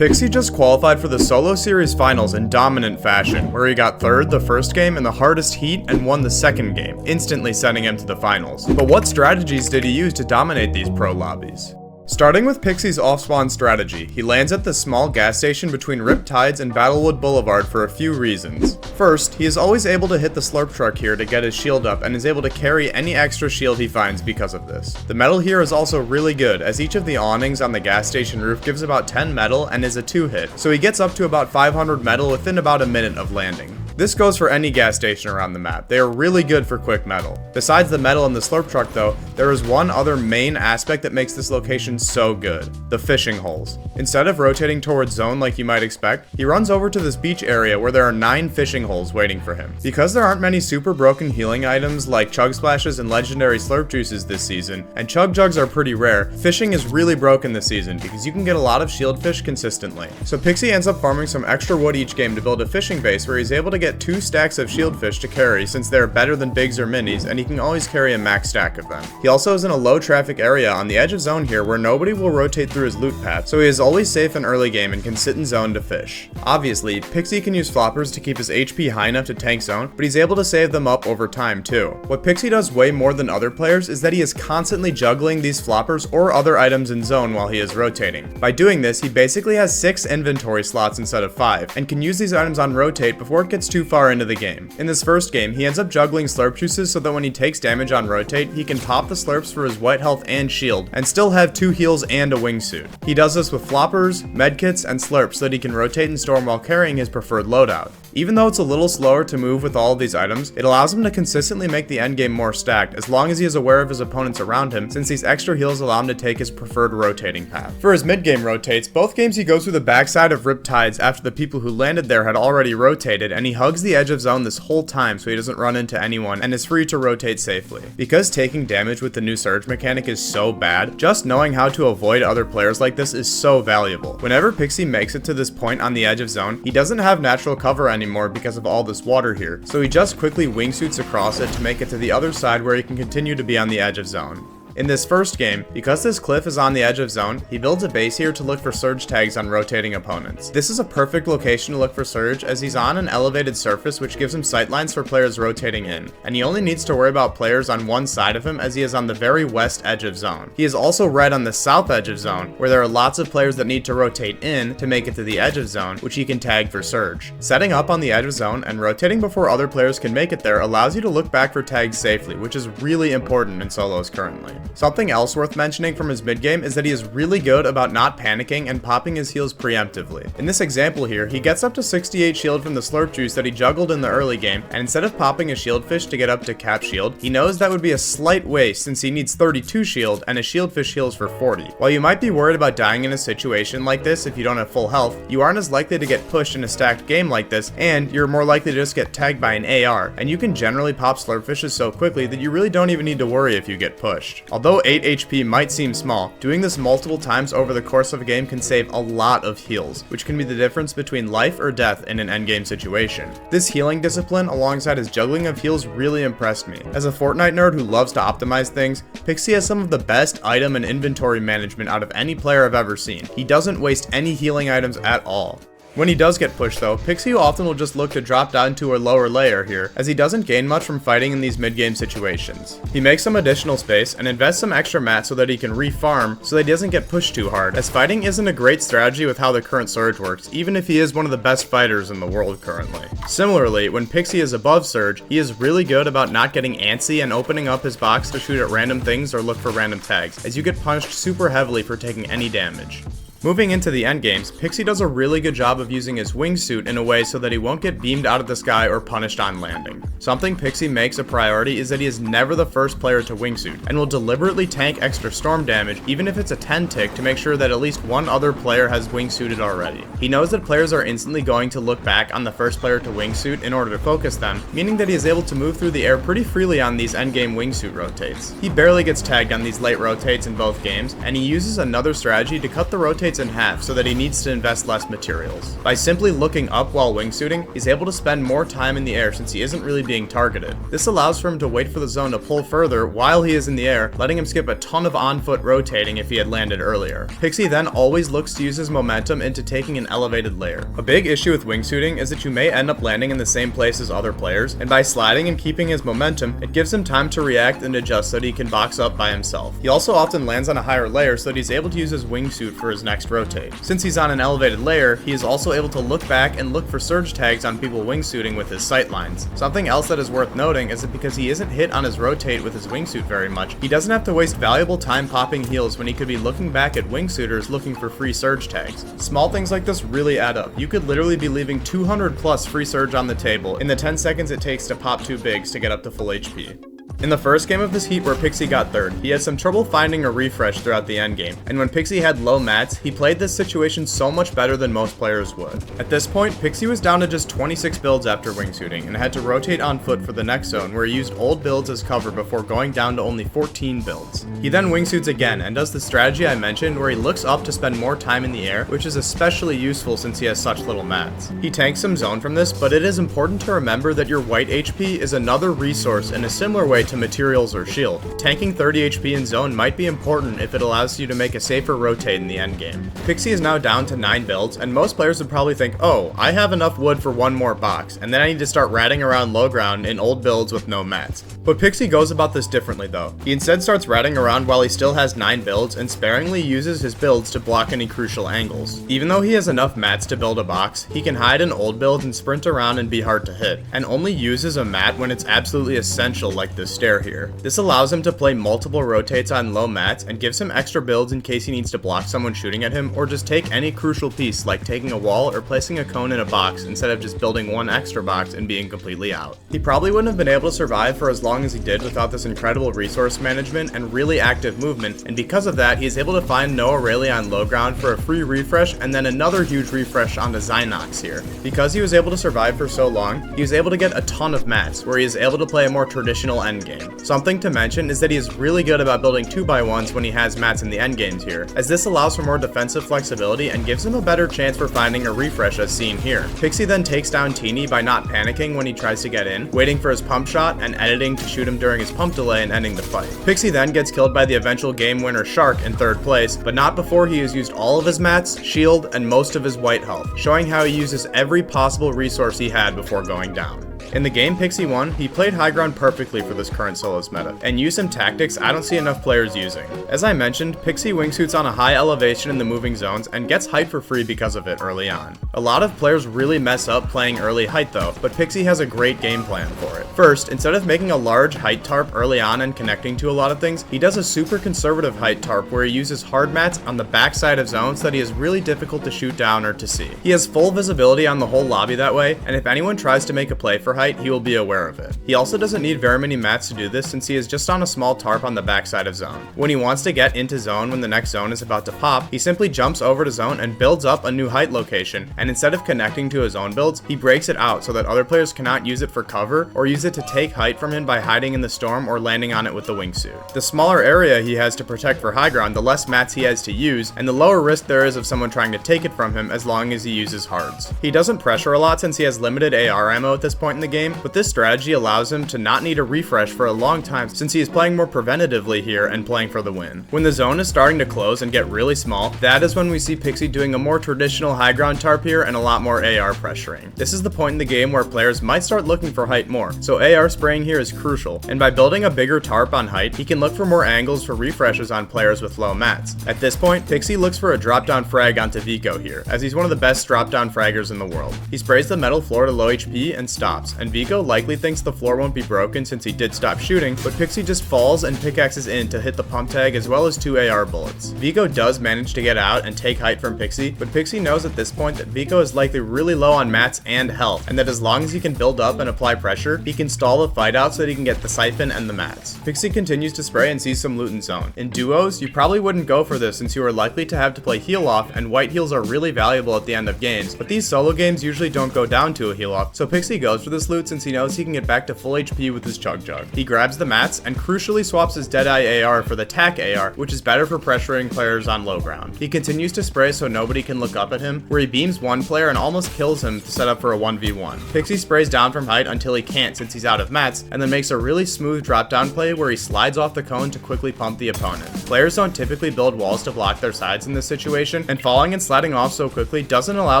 Pixie just qualified for the solo series finals in dominant fashion, where he got third the first game in the hardest heat and won the second game, instantly sending him to the finals. But what strategies did he use to dominate these pro lobbies? Starting with Pixie's off-spawn strategy, he lands at the small gas station between Riptides and Battlewood Boulevard for a few reasons. First, he is always able to hit the slurp truck here to get his shield up and is able to carry any extra shield he finds because of this. The metal here is also really good, as each of the awnings on the gas station roof gives about 10 metal and is a 2-hit, so he gets up to about 500 metal within about a minute of landing. This goes for any gas station around the map. They are really good for quick metal. Besides the metal in the slurp truck though, there is one other main aspect that makes this location so good: the fishing holes. Instead of rotating towards zone like you might expect, he runs over to this beach area where there are 9 fishing holes waiting for him. Because there aren't many super broken healing items like chug splashes and legendary slurp juices this season, and chug jugs are pretty rare, fishing is really broken this season because you can get a lot of shield fish consistently. So Pixie ends up farming some extra wood each game to build a fishing base where he's able to get 2 stacks of shield fish to carry, since they're better than bigs or minis, and he can always carry a max stack of them. He also is in a low traffic area on the edge of zone here where nobody will rotate through his loot path, so he is always safe in early game and can sit in zone to fish. Obviously, Pixie can use floppers to keep his HP high enough to tank zone, but he's able to save them up over time too. What Pixie does way more than other players is that he is constantly juggling these floppers or other items in zone while he is rotating. By doing this, he basically has 6 inventory slots instead of 5, and can use these items on rotate before it gets too far into the game. In this first game, he ends up juggling slurp juices so that when he takes damage on rotate, he can pop the slurps for his white health and shield, and still have 2 heals and a wingsuit. He does this with floppers, medkits, and slurps so that he can rotate and storm while carrying his preferred loadout. Even though it's a little slower to move with all of these items, it allows him to consistently make the endgame more stacked as long as he is aware of his opponents around him, since these extra heals allow him to take his preferred rotating path. For his mid-game rotates, both games he goes through the backside of Riptides after the people who landed there had already rotated, and he hugs the edge of zone this whole time so he doesn't run into anyone and is free to rotate safely. Because taking damage with the new surge mechanic is so bad, just knowing how to avoid other players like this is so valuable. Whenever Pixie makes it to this point on the edge of zone, he doesn't have natural cover anymore because of all this water here, so he just quickly wingsuits across it to make it to the other side where he can continue to be on the edge of zone. In this first game, because this cliff is on the edge of zone, he builds a base here to look for surge tags on rotating opponents. This is a perfect location to look for surge as he's on an elevated surface which gives him sightlines for players rotating in, and he only needs to worry about players on one side of him as he is on the very west edge of zone. He is also red on the south edge of zone, where there are lots of players that need to rotate in to make it to the edge of zone, which he can tag for surge. Setting up on the edge of zone and rotating before other players can make it there allows you to look back for tags safely, which is really important in solos currently. Something else worth mentioning from his mid-game is that he is really good about not panicking and popping his heals preemptively. In this example here, he gets up to 68 shield from the slurp juice that he juggled in the early game, and instead of popping a shield fish to get up to cap shield, he knows that would be a slight waste since he needs 32 shield and a shield fish heals for 40. While you might be worried about dying in a situation like this if you don't have full health, you aren't as likely to get pushed in a stacked game like this, and you're more likely to just get tagged by an AR, and you can generally pop slurp fishes so quickly that you really don't even need to worry if you get pushed. Although 8 HP might seem small, doing this multiple times over the course of a game can save a lot of heals, which can be the difference between life or death in an endgame situation. This healing discipline alongside his juggling of heals really impressed me. As a Fortnite nerd who loves to optimize things, Pixie has some of the best item and inventory management out of any player I've ever seen. He doesn't waste any healing items at all. When he does get pushed though, Pixie often will just look to drop down to a lower layer here, as he doesn't gain much from fighting in these mid-game situations. He makes some additional space and invests some extra mats so that he can re-farm so that he doesn't get pushed too hard, as fighting isn't a great strategy with how the current surge works, even if he is one of the best fighters in the world currently. Similarly, when Pixie is above surge, he is really good about not getting antsy and opening up his box to shoot at random things or look for random tags, as you get punched super heavily for taking any damage. Moving into the endgames, Pixie does a really good job of using his wingsuit in a way so that he won't get beamed out of the sky or punished on landing. Something Pixie makes a priority is that he is never the first player to wingsuit, and will deliberately tank extra storm damage even if it's a 10 tick to make sure that at least one other player has wingsuited already. He knows that players are instantly going to look back on the first player to wingsuit in order to focus them, meaning that he is able to move through the air pretty freely on these endgame wingsuit rotates. He barely gets tagged on these late rotates in both games, and he uses another strategy to cut the rotates rotates in half so that he needs to invest less materials. By simply looking up while wingsuiting, he's able to spend more time in the air since he isn't really being targeted. This allows for him to wait for the zone to pull further while he is in the air, letting him skip a ton of on-foot rotating if he had landed earlier. Pixie then always looks to use his momentum into taking an elevated layer. A big issue with wingsuiting is that you may end up landing in the same place as other players, and by sliding and keeping his momentum, it gives him time to react and adjust so that he can box up by himself. He also often lands on a higher layer so that he's able to use his wingsuit for his next rotate. Since he's on an elevated layer, he is also able to look back and look for surge tags on people wingsuiting with his sight lines. Something else that is worth noting is that because he isn't hit on his rotate with his wingsuit very much, he doesn't have to waste valuable time popping heals when he could be looking back at wingsuiters looking for free surge tags. Small things like this really add up. You could literally be leaving 200 plus free surge on the table in the 10 seconds it takes to pop 2 bigs to get up to full HP. In the first game of this heat where Pixie got third, he had some trouble finding a refresh throughout the endgame, and when Pixie had low mats, he played this situation so much better than most players would. At this point, Pixie was down to just 26 builds after wingsuiting, and had to rotate on foot for the next zone where he used old builds as cover before going down to only 14 builds. He then wingsuits again and does the strategy I mentioned where he looks up to spend more time in the air, which is especially useful since he has such little mats. He tanks some zone from this, but it is important to remember that your white HP is another resource in a similar way to materials or shield. Tanking 30 HP in zone might be important if it allows you to make a safer rotate in the endgame. Pixie is now down to 9 builds, and most players would probably think, oh, I have enough wood for one more box, and then I need to start ratting around low ground in old builds with no mats. But Pixie goes about this differently though. He instead starts ratting around while he still has 9 builds and sparingly uses his builds to block any crucial angles. Even though he has enough mats to build a box, he can hide in old builds and sprint around and be hard to hit, and only uses a mat when it's absolutely essential like this stair here. This allows him to play multiple rotates on low mats and gives him extra builds in case he needs to block someone shooting at him or just take any crucial piece like taking a wall or placing a cone in a box instead of just building one extra box and being completely out. He probably wouldn't have been able to survive for as long as he did without this incredible resource management and really active movement, and because of that he is able to find no Aurelia on low ground for a free refresh and then another huge refresh onto Zynox here. Because he was able to survive for so long, he was able to get a ton of mats where he is able to play a more traditional endgame. Something to mention is that he is really good about building 2x1s when he has mats in the endgames here, as this allows for more defensive flexibility and gives him a better chance for finding a refresh as seen here. Pixie then takes down Teeny by not panicking when he tries to get in, waiting for his pump shot and editing to shoot him during his pump delay and ending the fight. Pixie then gets killed by the eventual game winner Shark in 3rd place, but not before he has used all of his mats, shield, and most of his white health, showing how he uses every possible resource he had before going down. In the game Pixie won, he played high ground perfectly for this current solos meta, and used some tactics I don't see enough players using. As I mentioned, Pixie wingsuits on a high elevation in the moving zones and gets height for free because of it early on. A lot of players really mess up playing early height though, but Pixie has a great game plan for it. First, instead of making a large height tarp early on and connecting to a lot of things, he does a super conservative height tarp where he uses hard mats on the backside of zones that he is really difficult to shoot down or to see. He has full visibility on the whole lobby that way, and if anyone tries to make a play for height, he will be aware of it. He also doesn't need very many mats to do this since he is just on a small tarp on the backside of zone. When he wants to get into zone when the next zone is about to pop, he simply jumps over to zone and builds up a new height location, and instead of connecting to his own builds, he breaks it out so that other players cannot use it for cover or use it to take height from him by hiding in the storm or landing on it with the wingsuit. The smaller area he has to protect for high ground, the less mats he has to use, and the lower risk there is of someone trying to take it from him as long as he uses hards. He doesn't pressure a lot since he has limited AR ammo at this point in the game, but this strategy allows him to not need a refresh for a long time since he is playing more preventatively here and playing for the win. When the zone is starting to close and get really small, that is when we see Pixie doing a more traditional high ground tarp here and a lot more AR pressuring. This is the point in the game where players might start looking for height more, so AR spraying here is crucial, and by building a bigger tarp on height, he can look for more angles for refreshes on players with low mats. At this point, Pixie looks for a drop down frag onto Vico here, as he's one of the best drop down fraggers in the world. He sprays the metal floor to low HP and stops, and Vico likely thinks the floor won't be broken since he did stop shooting, but Pixie just falls and pickaxes in to hit the pump tag as well as 2 AR bullets. Vico does manage to get out and take height from Pixie, but Pixie knows at this point that Vico is likely really low on mats and health, and that as long as he can build up and apply pressure, he can stall the fight out so that he can get the siphon and the mats. Pixie continues to spray and sees some loot in zone. In duos, you probably wouldn't go for this since you are likely to have to play heal off, and white heals are really valuable at the end of games, but these solo games usually don't go down to a heal off, so Pixie goes for this this loot since he knows he can get back to full HP with his Chug Jug. He grabs the mats and crucially swaps his Deadeye AR for the Tac AR, which is better for pressuring players on low ground. He continues to spray so nobody can look up at him, where he beams one player and almost kills him to set up for a 1v1. Pixie sprays down from height until he can't since he's out of mats, and then makes a really smooth drop down play where he slides off the cone to quickly pump the opponent. Players don't typically build walls to block their sides in this situation, and falling and sliding off so quickly doesn't allow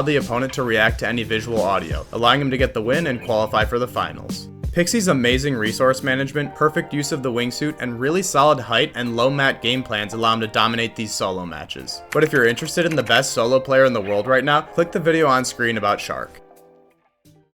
the opponent to react to any visual audio, allowing him to get the win and qualify for the finals. Pixie's amazing resource management, perfect use of the wingsuit, and really solid height and low mat game plans allow him to dominate these solo matches. But if you're interested in the best solo player in the world right now, click the video on screen about Shark.